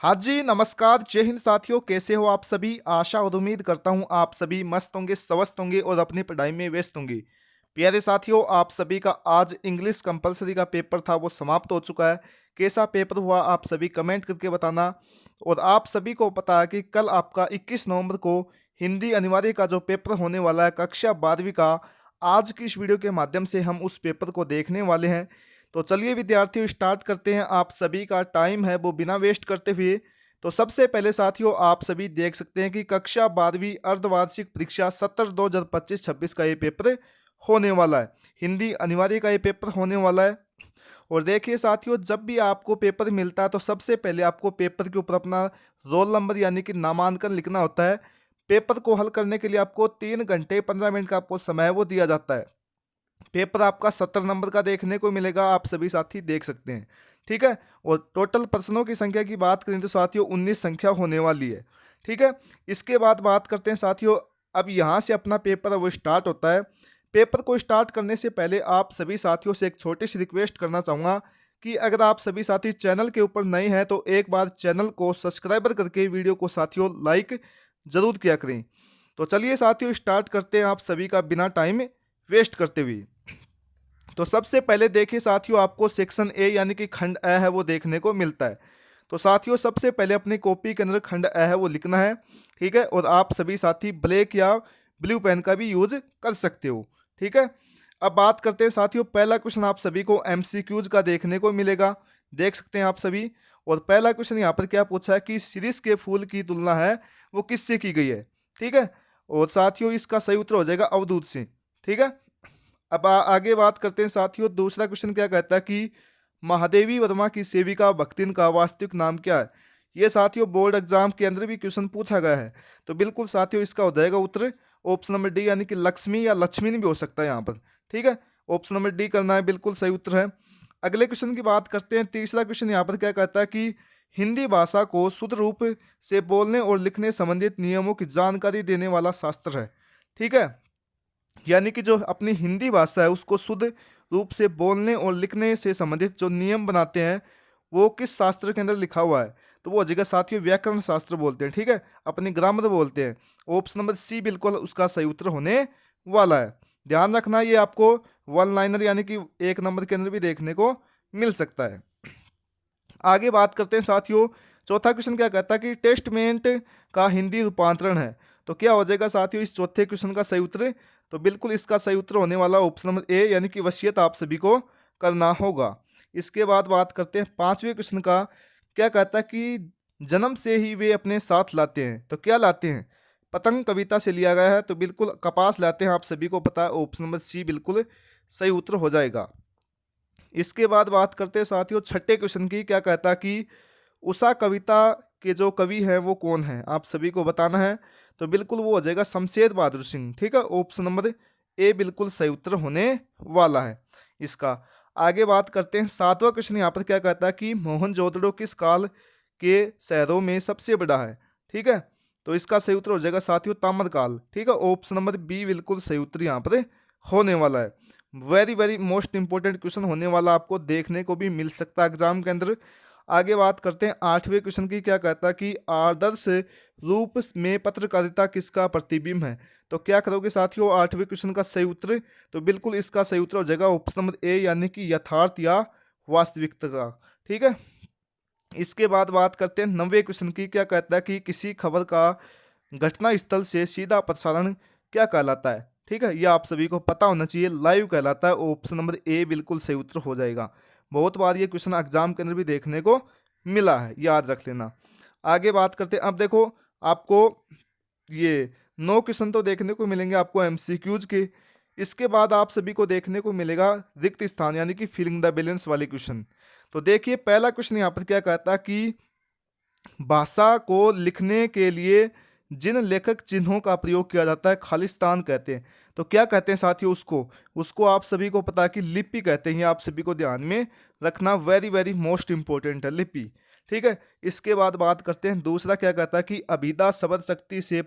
हाँ जी, नमस्कार, जय हिंद साथियों। कैसे हो आप सभी? आशा और उम्मीद करता हूँ आप सभी मस्त होंगे, स्वस्थ होंगे और अपनी पढ़ाई में व्यस्त होंगे। प्यारे साथियों, आप सभी का आज इंग्लिश कंपलसरी का पेपर था वो समाप्त हो चुका है। कैसा पेपर हुआ आप सभी कमेंट करके बताना। और आप सभी को पता है कि कल आपका 21 नवंबर को हिंदी अनिवार्य का जो पेपर होने वाला है कक्षा 12वीं का, आज की इस वीडियो के माध्यम से हम उस पेपर को देखने वाले हैं। तो चलिए विद्यार्थियों, स्टार्ट करते हैं। आप सभी का टाइम है वो बिना वेस्ट करते हुए। तो सबसे पहले साथियों, आप सभी देख सकते हैं कि कक्षा 12वीं अर्धवार्षिक परीक्षा 17/2/2025-26 का ये पेपर होने वाला है। हिंदी अनिवार्य का ये पेपर होने वाला है। और देखिए साथियों, जब भी आपको पेपर मिलता है तो सबसे पहले आपको पेपर के ऊपर अपना रोल नंबर यानी कि नामांकन लिखना होता है। पेपर को हल करने के लिए आपको 3 घंटे 15 मिनट का आपको समय वो दिया जाता है। पेपर आपका 70 नंबर का देखने को मिलेगा, आप सभी साथी देख सकते हैं। ठीक है। और टोटल प्रश्नों की संख्या की बात करें तो साथियों 19 संख्या होने वाली है। ठीक है। इसके बाद बात करते हैं साथियों, अब यहाँ से अपना पेपर वो स्टार्ट होता है। पेपर को स्टार्ट करने से पहले आप सभी साथियों से एक छोटी सी रिक्वेस्ट करना चाहूँगा कि अगर आप सभी साथी चैनल के ऊपर नए हैं तो एक बार चैनल को सब्सक्राइबर करके वीडियो को साथियों लाइक ज़रूर किया करें। तो चलिए साथियों, स्टार्ट करते हैं आप सभी का बिना टाइम वेस्ट करते हुए। तो सबसे पहले देखिए साथियों, आपको सेक्शन ए यानी कि खंड अ है वो देखने को मिलता है। तो साथियों सबसे पहले अपनी कॉपी के अंदर खंड अ है वो लिखना है। ठीक है। और आप सभी साथी ब्लैक या ब्लू पेन का भी यूज कर सकते हो। ठीक है। अब बात करते हैं साथियों, पहला क्वेश्चन आप सभी को एमसीक्यूज का देखने को मिलेगा। देख सकते हैं आप सभी। और पहला क्वेश्चन यहाँ पर क्या पूछा है कि शिरीष के फूल की तुलना है वो किससे की गई है। ठीक है। और साथियों इसका सही उत्तर हो जाएगा अवधूत से। ठीक है। अब आगे बात करते हैं साथियों, दूसरा क्वेश्चन क्या कहता है कि महादेवी वर्मा की सेविका भक्तिन का वास्तविक नाम क्या है। ये साथियों बोर्ड एग्जाम के अंदर भी क्वेश्चन पूछा गया है। तो बिल्कुल साथियों इसका हो जाएगा उत्तर ऑप्शन नंबर डी यानी कि लक्ष्मी या लक्ष्मी भी हो सकता है यहाँ पर। ठीक है। ऑप्शन नंबर डी करना है, बिल्कुल सही उत्तर है। अगले क्वेश्चन की बात करते हैं। तीसरा क्वेश्चन यहाँ पर क्या कहता है कि हिंदी भाषा को शुद्ध रूप से बोलने और लिखने संबंधित नियमों की जानकारी देने वाला शास्त्र है। ठीक है। यानी कि जो अपनी हिंदी भाषा है उसको शुद्ध रूप से बोलने और लिखने से संबंधित जो नियम बनाते हैं वो किस शास्त्र के अंदर लिखा हुआ है। तो वो जगह साथियों व्याकरण शास्त्र बोलते हैं। ठीक है। अपनी ग्रामर बोलते हैं। ऑप्शन नंबर सी बिल्कुल उसका सही उत्तर होने वाला है। ध्यान रखना, ये आपको वन लाइनर यानी कि एक नंबर के अंदर भी देखने को मिल सकता है। आगे बात करते हैं साथियों, चौथा क्वेश्चन क्या कहता है कि टेस्टमेंट का हिंदी रूपांतरण है। तो क्या हो जाएगा साथियों इस चौथे क्वेश्चन का सही उत्तर। तो बिल्कुल इसका सही उत्तर होने वाला ऑप्शन नंबर ए यानी कि वसीयत आप सभी को करना होगा। इसके बाद बात करते हैं पांचवें क्वेश्चन का। क्या कहता है कि जन्म से ही वे अपने साथ लाते हैं। तो क्या लाते हैं? पतंग कविता से लिया गया है। तो बिल्कुल कपास लाते हैं, आप सभी को पता है। ऑप्शन नंबर सी बिल्कुल सही उत्तर हो जाएगा। इसके बाद बात करते हैं साथियों छठे क्वेश्चन की। क्या कहता है कि उषा कविता के जो कवि हैं वो कौन है, आप सभी को बताना है। तो बिल्कुल वो हो जाएगा शमशेर बहादुर सिंह। ठीक है। ऑप्शन नंबर ए बिल्कुल सही उत्तर होने वाला है इसका। आगे बात करते हैं सातवां क्वेश्चन यहाँ पर क्या कहता है कि मोहनजोदड़ो किस काल के शहरों में सबसे बड़ा है। ठीक है। तो इसका सही उत्तर हो जाएगा साथियों ताम्रकाल। ठीक है। ऑप्शन नंबर बी बिल्कुल सही उत्तर यहाँ पर होने वाला है। Very very most important question होने वाला, आपको देखने को भी मिल सकता है एग्जाम के अंदर। आगे बात करते हैं आठवें क्वेश्चन की। क्या कहता है कि आदर्श रूप में पत्रकारिता किसका प्रतिबिंब है। तो क्या करोगे साथियों आठवें क्वेश्चन का सही उत्तर। तो बिल्कुल इसका सही उत्तर हो जाएगा ऑप्शन नंबर ए यानी कि यथार्थ या वास्तविकता का। ठीक है। इसके बाद बात करते हैं नौवें क्वेश्चन की। क्या कहता है कि किसी खबर का घटना स्थल से सीधा प्रसारण क्या कहलाता है। ठीक है। यह आप सभी को पता होना चाहिए, लाइव कहलाता है। ऑप्शन नंबर ए बिल्कुल सही उत्तर हो जाएगा। बहुत बार ये क्वेश्चन एग्जाम के अंदर भी देखने को मिला है, याद रख लेना। आगे बात करते हैं। अब देखो आपको ये 9 क्वेश्चन तो देखने को मिलेंगे आपको एमसीक्यूज के। इसके बाद आप सभी को देखने को मिलेगा रिक्त स्थान यानी कि फिलिंग द बैलेंस वाले क्वेश्चन। तो देखिए पहला क्वेश्चन यहाँ पर क्या कहता है कि भाषा को लिखने के लिए जिन लेखक चिन्हों का प्रयोग किया जाता है खालिस्तान कहते हैं। तो क्या कहते हैं साथियों उसको उसको आप सभी को पता है कि लिपि कहते हैं। ये आप सभी को ध्यान में रखना, वेरी वेरी मोस्ट इंपॉर्टेंट है लिपि। ठीक है। इसके बाद बात करते हैं दूसरा। क्या कहता है कि अभिधा शब्द शक्ति से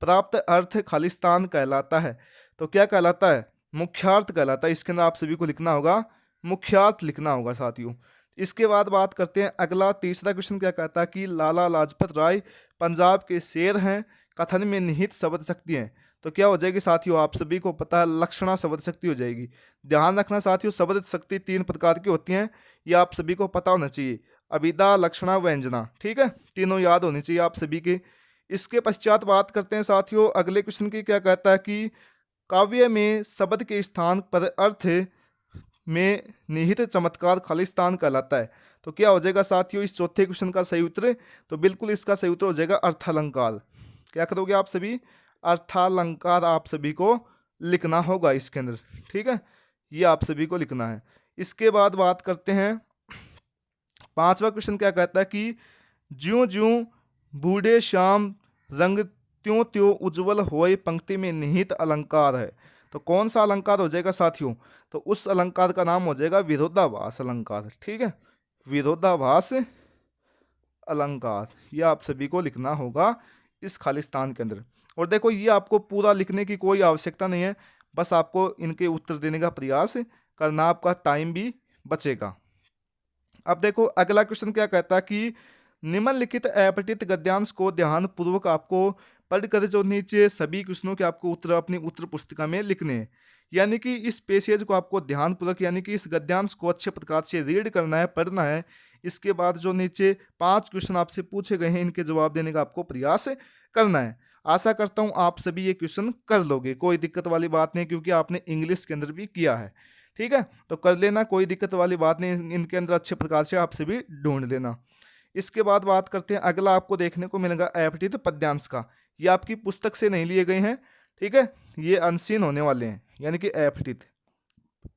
प्राप्त अर्थ खालिस्तान कहलाता है। तो क्या कहलाता है? मुख्यार्थ कहलाता है। इसके अंदर आप सभी को लिखना होगा मुख्यार्थ लिखना होगा साथियों। इसके बाद बात करते हैं अगला तीसरा क्वेश्चन क्या कहता है कि लाला लाजपत राय पंजाब के शेर हैं, कथन में निहित शब्द शक्ति हैं। तो क्या हो जाएगी साथियों, आप सभी को पता है लक्षणा शब्द शक्ति हो जाएगी। ध्यान रखना साथियों, शब्द शक्ति 3 प्रकार की होती हैं, ये आप सभी को पता होना चाहिए। अभिधा, लक्षणा, व्यंजना, ठीक है, तीनों याद होनी चाहिए आप सभी के। इसके पश्चात बात करते हैं साथियों अगले क्वेश्चन की, क्या कहता है कि काव्य में शब्द के स्थान पर अर्थ में निहित चमत्कार खालिस्तान कहलाता है। तो क्या हो जाएगा साथियों इस चौथे क्वेश्चन का सही उत्तर, तो बिल्कुल इसका सही उत्तर हो जाएगा अर्थालंकार। क्या करोगे आप सभी, अर्थालंकार आप सभी को लिखना होगा इसके अंदर, ठीक है, ये आप सभी को लिखना है। इसके बाद बात करते हैं पांचवा क्वेश्चन, क्या कहता है कि ज्यों ज्यों बूढ़े श्याम रंग त्यों त्यों उज्जवल होए पंक्ति में निहित अलंकार है। तो कौन सा अलंकार हो जाएगा साथियों, तो उस अलंकार का नाम हो जाएगा विरोधाभास अलंकार, ठीक है, विरोधाभास अलंकार, ये आप सभी को लिखना होगा इस खालिस्तान के अंदर। और देखो ये आपको पूरा लिखने की कोई आवश्यकता नहीं है, बस आपको इनके उत्तर देने का प्रयास करना, आपका टाइम भी बचेगा। अब देखो अगला क्वेश्चन क्या कहता है कि निम्नलिखित अपठित गद्यांश को ध्यान पूर्वक आपको पढ़कर जो नीचे सभी क्वेश्चनों के आपको उत्तर अपनी उत्तर पुस्तिका में लिखने हैं। यानी कि इस पैसेज को आपको ध्यान पूर्वक, यानी कि इस गद्यांश को अच्छे प्रकार से रीड करना है, पढ़ना है। इसके बाद जो नीचे 5 क्वेश्चन आपसे पूछे गए हैं, इनके जवाब देने का आपको प्रयास करना है। आशा करता हूँ आप सभी ये क्वेश्चन कर लोगे, कोई दिक्कत वाली बात नहीं, क्योंकि आपने इंग्लिश के अंदर भी किया है, ठीक है, तो कर लेना, कोई दिक्कत वाली बात नहीं, इनके अंदर अच्छे प्रकार से आप सभी ढूंढ लेना। इसके बाद बात करते हैं अगला, आपको देखने को मिलेगा अपठित पद्यांश का। ये आपकी पुस्तक से नहीं लिए गए हैं, ठीक है, ये अनसीन होने वाले हैं, यानी कि अपठित।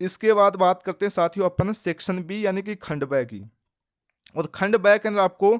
इसके बाद बात करते हैं साथियों अपन सेक्शन बी यानी कि खंड ब की। और खंड ब के अंदर आपको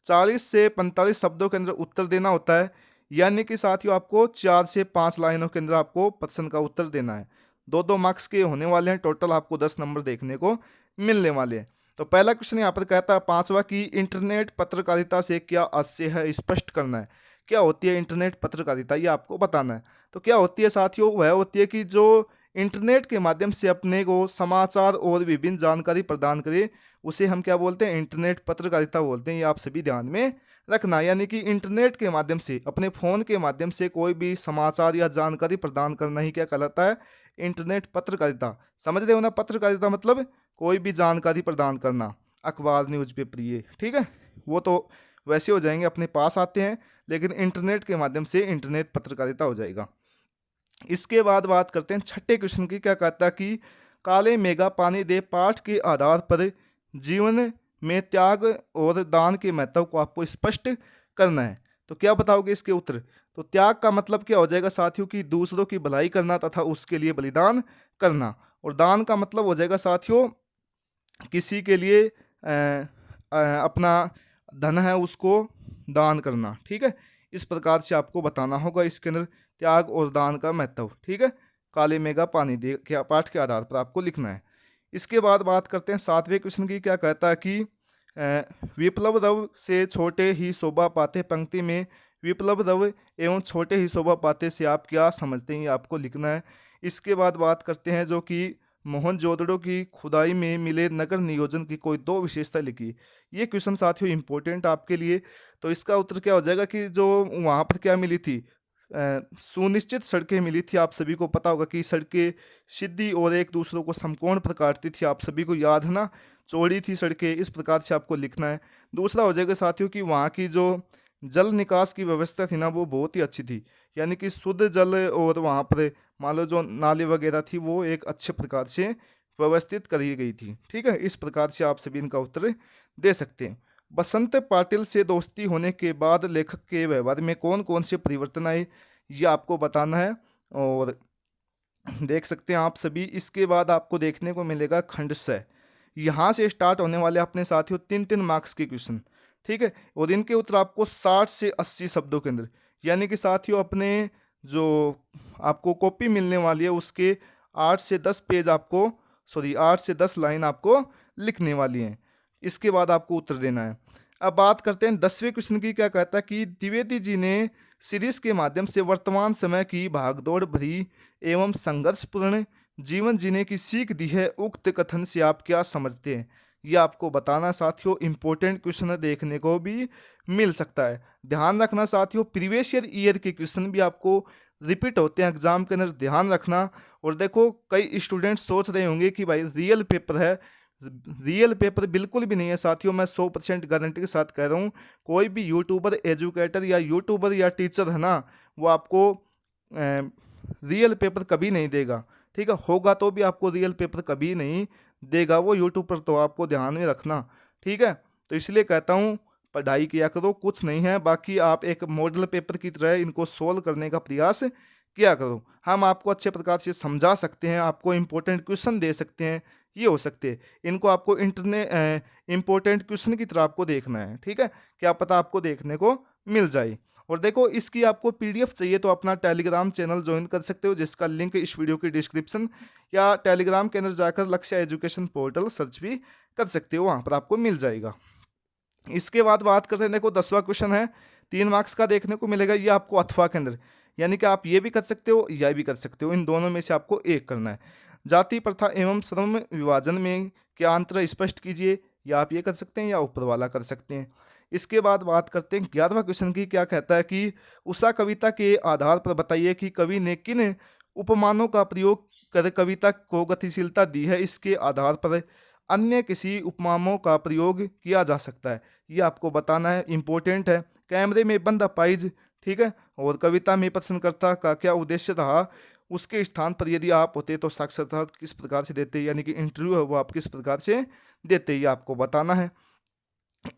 40 से 45 शब्दों के अंदर उत्तर देना होता है, यानी कि साथियों आपको 4 से 5 लाइनों के अंदर आपको प्रश्न का उत्तर देना है। 2-2 मार्क्स के होने वाले हैं, टोटल आपको 10 नंबर देखने को मिलने वाले हैं। तो पहला क्वेश्चन यहाँ पर कहता है 5वां कि इंटरनेट पत्रकारिता से क्या आशय है, स्पष्ट करना है। क्या होती है इंटरनेट पत्रकारिता, ये आपको बताना है। तो क्या होती है साथियों, वह होती है कि जो इंटरनेट के माध्यम से अपने को समाचार और विभिन्न जानकारी प्रदान करे, उसे हम क्या बोलते हैं, इंटरनेट पत्रकारिता बोलते हैं। ये आप सभी ध्यान में रखना, यानी कि इंटरनेट के माध्यम से, अपने फ़ोन के माध्यम से कोई भी समाचार या जानकारी प्रदान करना ही क्या कहलाता है, इंटरनेट पत्रकारिता। समझ रहे हो ना, पत्रकारिता मतलब कोई भी जानकारी प्रदान करना, अखबार, न्यूज़पेपर, ये ठीक है, वो तो वैसे हो जाएंगे अपने पास आते हैं, लेकिन इंटरनेट के माध्यम से इंटरनेट पत्रकारिता हो जाएगा। इसके बाद बात करते हैं छठे क्वेश्चन की, क्या कहता है कि काले मेघा पानी दे पाठ के आधार पर जीवन में त्याग और दान के महत्व को आपको स्पष्ट करना है। तो क्या बताओगे इसके उत्तर, तो त्याग का मतलब क्या हो जाएगा साथियों कि दूसरों की भलाई करना तथा उसके लिए बलिदान करना। और दान का मतलब हो जाएगा साथियों किसी के लिए अपना धन है उसको दान करना, ठीक है, इस प्रकार से आपको बताना होगा इसके अंदर त्याग और दान का महत्व, ठीक है, काले मेघा पानी दे के पाठ के आधार पर आपको लिखना है। इसके बाद बात करते हैं 7वें क्वेश्चन की, क्या कहता है कि विप्लव द्रव से छोटे ही शोभा पाते, पंक्ति में विप्लव द्रव एवं छोटे ही शोभा पाते से आप क्या समझते हैं, ये आपको लिखना है। इसके बाद बात करते हैं जो कि मोहनजोदड़ो की खुदाई में मिले नगर नियोजन की कोई 2 विशेषता लिखी। ये क्वेश्चन साथियों इंपॉर्टेंट आपके लिए। तो इसका उत्तर क्या हो जाएगा कि जो वहाँ पर क्या मिली थी, सुनिश्चित सड़कें मिली थी। आप सभी को पता होगा कि सड़कें सीधी और एक दूसरों को समकोण पर काटती थी, आप सभी को याद है ना, चौड़ी थी सड़कें, इस प्रकार से आपको लिखना है। दूसरा हो जाएगा साथियों कि वहाँ की जो जल निकास की व्यवस्था थी ना, वो बहुत ही अच्छी थी, यानी कि शुद्ध जल, और वहाँ पर मान लो जो नाली वगैरह थी वो एक अच्छे प्रकार से व्यवस्थित करी गई थी, ठीक है, इस प्रकार से आप सभी इनका उत्तर दे सकते हैं। बसंत पाटिल से दोस्ती होने के बाद लेखक के व्यवहार में कौन कौन से परिवर्तन आए, ये आपको बताना है, और देख सकते हैं आप सभी। इसके बाद आपको देखने को मिलेगा खंड स, यहाँ से स्टार्ट होने वाले अपने साथियों 3-3 मार्क्स के क्वेश्चन, ठीक है, और इनके उत्तर आपको 60 से 80 शब्दों के अंदर, यानी कि साथियों अपने जो आपको कॉपी मिलने वाली है उसके 8 से 10 पेज आपको 8 से 10 लाइन आपको लिखने वाली हैं। इसके बाद आपको उत्तर देना है। अब बात करते हैं 10वें क्वेश्चन की, क्या कहता है कि द्विवेदी जी ने सीरीज के माध्यम से वर्तमान समय की भागदौड़ भरी एवं संघर्षपूर्ण जीवन जीने की सीख दी है, उक्त कथन से आप क्या समझते हैं। ये आपको बताना साथियों। इंपॉर्टेंट क्वेश्चन देखने को भी मिल सकता है। ध्यान रखना साथियों, प्रीवियस ईयर के क्वेश्चन भी आपको रिपीट होते हैं एग्जाम के अंदर, ध्यान रखना। और देखो कई स्टूडेंट सोच रहे होंगे कि भाई रियल पेपर है, रियल पेपर बिल्कुल भी नहीं है साथियों। मैं 100% गारंटी के साथ कह रहा हूँ, कोई भी यूट्यूबर, एजुकेटर या यूट्यूबर या टीचर है ना, वो आपको रियल पेपर कभी नहीं देगा। ठीक है, होगा तो भी आपको रियल पेपर कभी नहीं देगा वो यूट्यूब पर, तो आपको ध्यान में रखना। ठीक है, तो इसलिए कहता हूँ पढ़ाई किया करो, कुछ नहीं है। बाकी आप एक मॉडल पेपर की तरह इनको सोल्व करने का प्रयास किया करो। हम आपको अच्छे प्रकार से समझा सकते हैं, आपको इम्पोर्टेंट क्वेश्चन दे सकते हैं, ये हो सकते हैं। इनको आपको इम्पोर्टेंट क्वेश्चन की तरह आपको देखना है। ठीक है, क्या पता आपको देखने को मिल जाए। और देखो इसकी आपको पीडीएफ चाहिए तो अपना टेलीग्राम चैनल ज्वाइन कर सकते हो, जिसका लिंक इस वीडियो की डिस्क्रिप्शन या टेलीग्राम के अंदर जाकर लक्ष्य एजुकेशन पोर्टल सर्च भी कर सकते हो, वहाँ पर आपको मिल जाएगा। इसके बाद बात करते हैं, देखो 10वां क्वेश्चन है, 3 मार्क्स का देखने को मिलेगा। ये आपको अथवा के अंदर, यानी कि आप ये भी कर सकते हो या भी कर सकते हो, इन दोनों में से आपको एक करना है। जाति प्रथा एवं श्रम विभाजन में क्या अंतर स्पष्ट कीजिए, या आप ये कर सकते हैं या ऊपर वाला कर सकते हैं। इसके बाद बात करते हैं 11वां क्वेश्चन की। क्या कहता है कि उषा कविता के आधार पर बताइए कि कवि ने किन उपमानों का प्रयोग कर कविता को गतिशीलता दी है, इसके आधार पर अन्य किसी उपमाओं का प्रयोग किया जा सकता है। ये आपको बताना है, इंपॉर्टेंट है। कैमरे में बंद अपाइज, ठीक है, और कविता में प्रश्नकर्ता का क्या उद्देश्य रहा, उसके स्थान पर यदि आप होते तो साक्षात्कार किस प्रकार से देते, यानी कि इंटरव्यू है वो आप किस प्रकार से देते, ये आपको बताना है।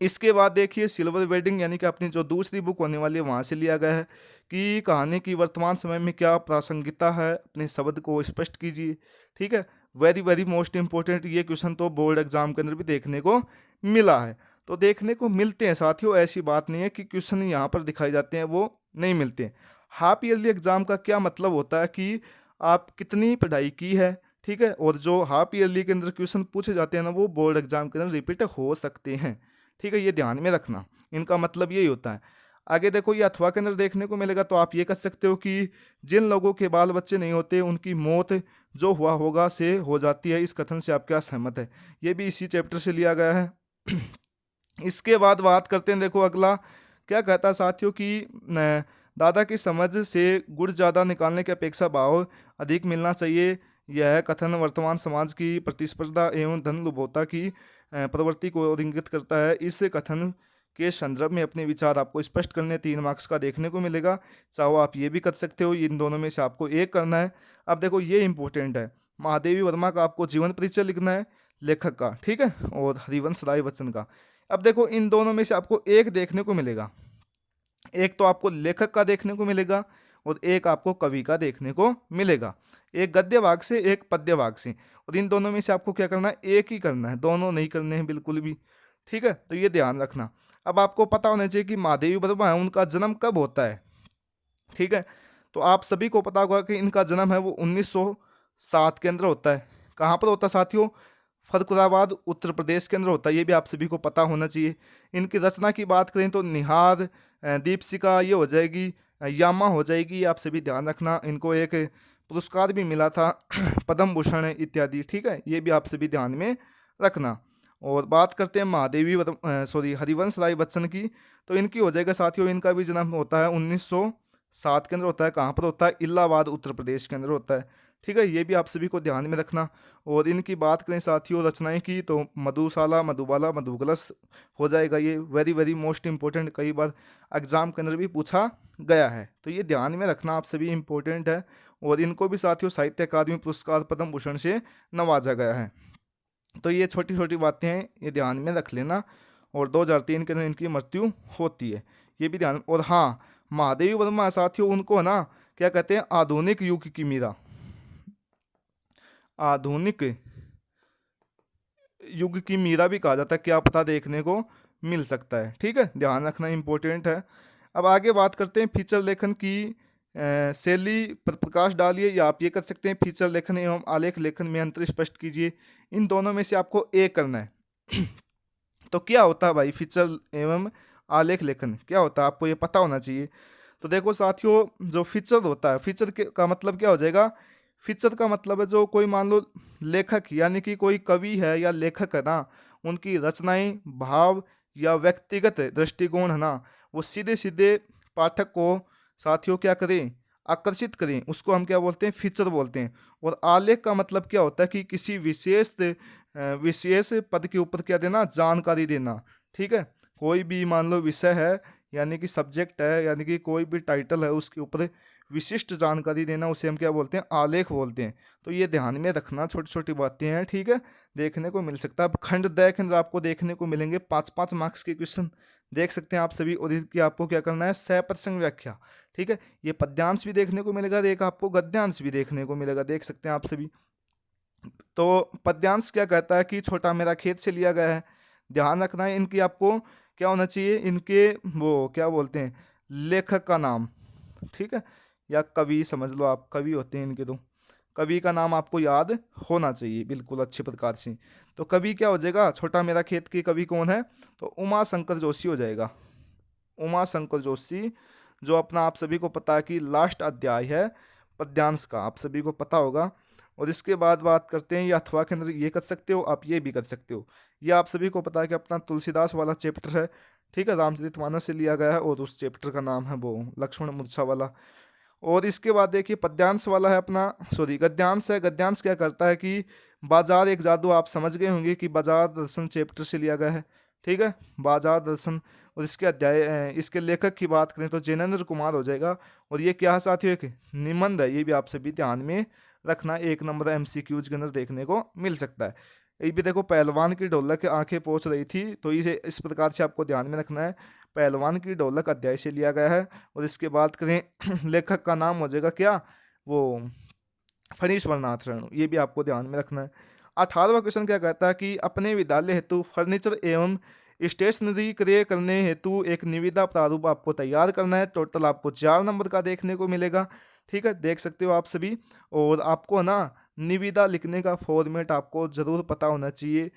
इसके बाद देखिए सिल्वर वेडिंग, यानी कि अपनी जो दूसरी बुक होने वाली है वहाँ से लिया गया है कि कहानी की वर्तमान समय में क्या प्रासंगिकता है, अपने शब्द को स्पष्ट कीजिए। ठीक है, वेरी वेरी मोस्ट इंपॉर्टेंट, ये क्वेश्चन तो बोर्ड एग्जाम के अंदर भी देखने को मिला है। तो देखने को मिलते हैं साथियों, ऐसी बात नहीं है कि क्वेश्चन यहाँ पर दिखाए जाते हैं वो नहीं मिलते हैं। हाफ ईयरली एग्जाम का क्या मतलब होता है कि आप कितनी पढ़ाई की है। ठीक है, और जो हाफ ईयरली के अंदर क्वेश्चन पूछे जाते हैं ना, वो बोर्ड एग्जाम के अंदर रिपीट हो सकते हैं। ठीक है, ये ध्यान में रखना, इनका मतलब यही होता है। आगे देखो ये अथवा के अंदर देखने को मिलेगा, तो आप ये कर सकते हो कि जिन लोगों के बाल बच्चे नहीं होते उनकी मौत जो हुआ होगा से हो जाती है, इस कथन से आप क्या सहमत है। ये भी इसी चैप्टर से लिया गया है। इसके बाद बात करते हैं, देखो अगला क्या कहता है साथियों कि दादा की समझ से गुड़ ज़्यादा निकालने की अपेक्षा भाव अधिक मिलना चाहिए। यह कथन वर्तमान समाज की प्रतिस्पर्धा एवं धन लुभोता की प्रवृत्ति को इंगित करता है। इस कथन के संदर्भ में अपने विचार आपको स्पष्ट करने 3 मार्क्स का देखने को मिलेगा। चाहो आप ये भी कर सकते हो, इन दोनों में से आपको एक करना है। अब देखो ये इंपॉर्टेंट है, महादेवी वर्मा का आपको जीवन परिचय लिखना है, लेखक का, ठीक है, और हरिवंश राय बच्चन का। अब देखो इन दोनों में से आपको एक देखने को मिलेगा, एक तो आपको लेखक का देखने को मिलेगा और एक आपको कवि का देखने को मिलेगा, एक गद्य भाग से एक पद्य भाग से। और इन दोनों में से आपको क्या करना है, एक ही करना है, दोनों नहीं करने हैं बिल्कुल भी। ठीक है, तो ये ध्यान रखना। अब आपको पता होना चाहिए कि महादेवी वर्मा है उनका जन्म कब होता है। ठीक है, तो आप सभी को पता होगा कि इनका जन्म है वो 1907 के अंदर होता है। कहाँ पर होता है साथियों, फरुखाबाद उत्तर प्रदेश के अंदर होता है, ये भी आप सभी को पता होना चाहिए। इनकी रचना की बात करें तो निहार, दीपशिखा ये हो जाएगी, यामा हो जाएगी, ये आप सभी ध्यान रखना। इनको एक पुरस्कार भी मिला था पद्म भूषण इत्यादि। ठीक है, ये भी आप सभी ध्यान में रखना। और बात करते हैं महादेवी हरिवंश राय बच्चन की, तो इनकी हो जाएगा साथियों, इनका भी जन्म होता है 1907 के अंदर होता है। कहाँ पर होता है, इलाहाबाद उत्तर प्रदेश के अंदर होता है। ठीक है, ये भी आप सभी को ध्यान में रखना। और इनकी बात करें साथियों रचनाएं की, तो मधुशाला, मधुबाला, मधुकलश हो जाएगा। ये वेरी वेरी मोस्ट इंपॉर्टेंट, कई बार एग्जाम के अंदर भी पूछा गया है, तो ये ध्यान में रखना आप सभी, इंपॉर्टेंट है। और इनको भी साथियों साहित्य अकादमी पुरस्कार पद्म भूषण से नवाजा गया है। तो ये छोटी छोटी बातें हैं, ये ध्यान में रख लेना। और 2003 के अंदर इनकी मृत्यु होती है, ये भी ध्यान। और हाँ, महादेवी वर्मा साथियों उनको ना क्या कहते हैं, आधुनिक युग की मीरा, आधुनिक युग की मीरा भी कहा जाता है, क्या पता देखने को मिल सकता है। ठीक है, ध्यान रखना इंपॉर्टेंट है। अब आगे बात करते हैं फीचर लेखन की शैली पर प्रकाश डालिए, या आप ये कर सकते हैं फीचर लेखन एवं आलेख लेखन में अंतर स्पष्ट कीजिए। इन दोनों में से आपको एक करना है। तो क्या होता है भाई फीचर एवं आलेख लेखन, क्या होता है आपको ये पता होना चाहिए। तो देखो साथियों, जो फीचर होता है, फीचर का मतलब क्या हो जाएगा, फीचर का मतलब है जो कोई मान लो लेखक, यानी कि कोई कवि है या लेखक है ना, उनकी रचनाएं, भाव या व्यक्तिगत दृष्टिकोण है ना, वो सीधे सीधे पाठक को साथियों क्या करें, आकर्षित करें, उसको हम क्या बोलते हैं, फीचर बोलते हैं। और आलेख का मतलब क्या होता है कि किसी विशेष पद के ऊपर क्या देना, जानकारी देना। ठीक है, कोई भी मान लो विषय है, यानी कि सब्जेक्ट है, यानी कि कोई भी टाइटल है, उसके ऊपर विशिष्ट जानकारी देना, उसे हम क्या बोलते हैं, आलेख बोलते हैं। तो ये ध्यान में रखना, छोटी छोटी बातें हैं। ठीक है, देखने को मिल सकता है। अब खंड दय के अंदर आपको देखने को मिलेंगे 5-5 मार्क्स के क्वेश्चन, देख सकते हैं आप सभी। और इसकी आपको क्या करना है, सह व्याख्या। ठीक है, ये पद्यांश भी देखने को मिलेगा, एक आपको गद्यांश भी देखने को मिलेगा, देख सकते हैं आप सभी। तो पद्यांश क्या कहता है कि छोटा मेरा खेत से लिया गया है। ध्यान रखना है, इनकी आपको क्या होना चाहिए, इनके वो क्या बोलते हैं, लेखक का नाम। ठीक है, या कवि समझ लो आप, कवि होते हैं इनके, तो कवि का नाम आपको याद होना चाहिए बिल्कुल अच्छे प्रकार से। तो कवि क्या हो जाएगा, छोटा मेरा खेत के कवि कौन है, तो उमा शंकर जोशी हो जाएगा। उमा शंकर जोशी, जो अपना आप सभी को पता है कि लास्ट अध्याय है पद्यांश का, आप सभी को पता होगा। और इसके बाद बात करते हैं, ये अथवा के अंदर ये कर सकते हो, आप ये भी कर सकते हो। ये आप सभी को पता है कि अपना तुलसीदास वाला चैप्टर है। ठीक है, रामचरितमानस से लिया गया है, और उस चैप्टर का नाम है वो लक्ष्मण मूर्छा वाला। और इसके बाद देखिए पद्यांश वाला है अपना, सॉरी गद्यांश है। गद्यांश क्या करता है कि बाजार एक जादू, आप समझ गए होंगे कि बाजार दर्शन चैप्टर से लिया गया है। ठीक है, बाजार दर्शन। और इसके इसके लेखक की बात करें तो जैनेन्द्र कुमार हो जाएगा। और ये क्या है साथियों, एक निबंध है, ये भी आप सभी ध्यान में रखना, 1 नंबर MCQs के अंदर देखने को मिल सकता है। ये भी देखो, पहलवान की ढोलक आंखें पहुंच रही थी, तो इसे इस प्रकार से आपको ध्यान में रखना है। पहलवान की ढोलक अध्याय से लिया गया है। और इसके बाद करें लेखक का नाम हो जाएगा क्या, वो फणीश्वर नाथ रेणु, ये भी आपको ध्यान में रखना है। 18वां क्वेश्चन क्या कहता है कि अपने विद्यालय हेतु फर्नीचर एवं स्टेशनरी क्रय करने हेतु एक निविदा प्रारूप आपको तैयार करना है। टोटल आपको 4 नंबर का देखने को मिलेगा। ठीक है, देख सकते हो आप सभी। और आपको ना निविदा लिखने का फॉर्मेट आपको जरूर पता होना चाहिए,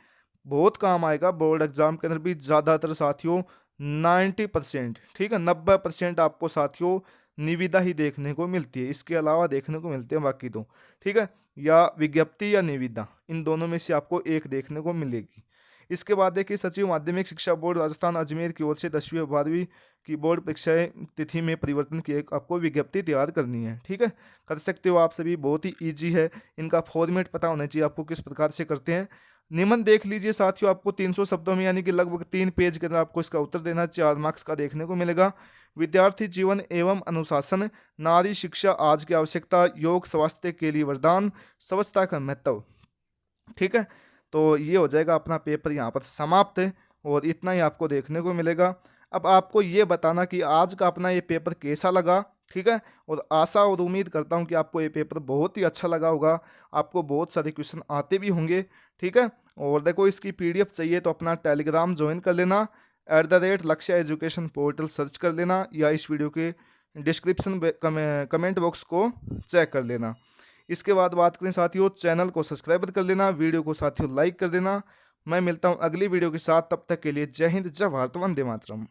बहुत काम आएगा बोर्ड एग्जाम के अंदर भी। ज़्यादातर साथियों 90%, ठीक है 90% आपको साथियों निविदा ही देखने को मिलती है, इसके अलावा देखने को मिलते हैं बाकी तो। ठीक है, या विज्ञप्ति या निविदा, इन दोनों में से आपको एक देखने को मिलेगी। इसके बाद देखिए, सचिव माध्यमिक शिक्षा बोर्ड राजस्थान अजमेर की ओर से 10वीं और 12वीं की बोर्ड परीक्षाएं तिथि में परिवर्तन की एक आपको विज्ञप्ति तैयार करनी है। ठीक है, कर सकते हो आप सभी, बहुत ही ईजी है। इनका फॉर्मेट पता होना चाहिए आपको किस प्रकार से करते हैं। निबंध देख लीजिए साथियों, आपको 300 शब्दों में यानी कि लगभग 3 पेज के अंदर आपको इसका उत्तर देना, 4 मार्क्स का देखने को मिलेगा। विद्यार्थी जीवन एवं अनुशासन, नारी शिक्षा आज की आवश्यकता, योग स्वास्थ्य के लिए वरदान, स्वच्छता का महत्व। ठीक है, तो ये हो जाएगा अपना पेपर यहाँ पर समाप्त है, और इतना ही आपको देखने को मिलेगा। अब आपको ये बताना कि आज का अपना ये पेपर कैसा लगा। ठीक है, और आशा और उम्मीद करता हूँ कि आपको ये पेपर बहुत ही अच्छा लगा होगा, आपको बहुत सारे क्वेश्चन आते भी होंगे। ठीक है, और देखो इसकी PDF चाहिए तो अपना टेलीग्राम ज्वाइन कर लेना, @लक्ष्य एजुकेशन पोर्टल सर्च कर लेना, या इस वीडियो के डिस्क्रिप्शन कमेंट बॉक्स को चेक कर लेना। इसके बाद बात करें साथियों, चैनल को सब्सक्राइब कर लेना, वीडियो को साथियों लाइक कर देना। मैं मिलता हूं अगली वीडियो के साथ, तब तक के लिए जय हिंद, जय भारत, वंदे मातरम।